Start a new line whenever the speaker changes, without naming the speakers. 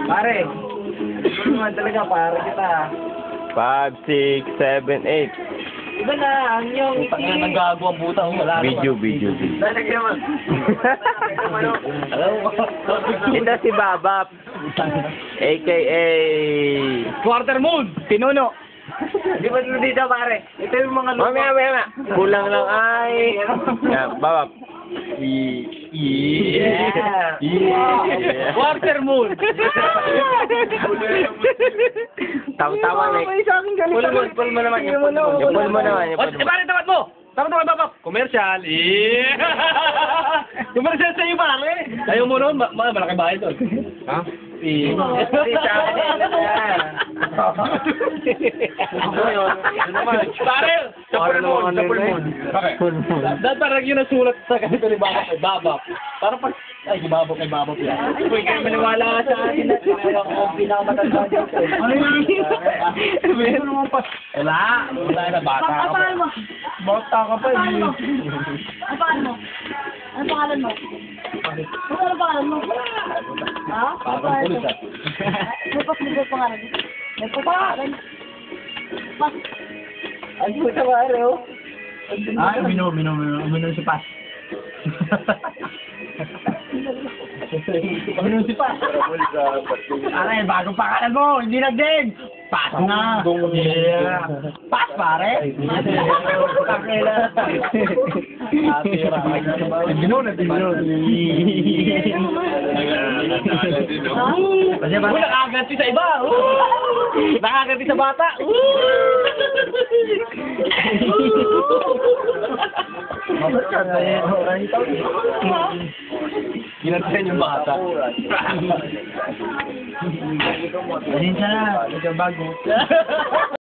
Pare. Ito naman talaga, pare kita.
5, 6, 7, 8.
Iba na, ang yung...
Tangina nang gago ang butang. Wala
Video.
Lalagyan naman.
Alam mo.
Ito si Babap. A.K.A.
Quarter moon.
Pinuno.
Di ba dito, pare? Ito yung mga lupa.
Mamaya. Kulang lang ay... Yan, Babap.
Yeah.
Quarter moon.
Tawa-tawa na.
Pull mo naman.
Yung pull mo naman.
O, pare, tapat mo. Tapat, Babap. Commercial. Commercial sa iyo, pare. Ayaw mo noon, malaki bahay doon.
Ha?
Pare,
Para naman
sa full moon. Dahil parang yun ang sulat sa ganito ni Babap kay Babap. Parang pag... Ay, Babap kay Babap yan.
Uy, kayo maniwala sa atin na ang pinakamatanda dito.
Ano yun? Wala na, bata ka pa.
Bata ka pa eh.
Ano pangalan mo? Ano pangalan mo? Ano pangalan mo? Ha?
Parang pulis ah.
May pas pangalan. May pangalan. Pas.
Ang puta pare oh.
Ay, uminom si Pas. Uminom si Pas. Aray, bagong pangalan mo, hindi nag-game. Pas na. Yeah. Pas, pare. Binon. Nakaganti sa iba. Nakaganti sa bata. Ginantihan yung bata. Ayun siya na. Ito bago.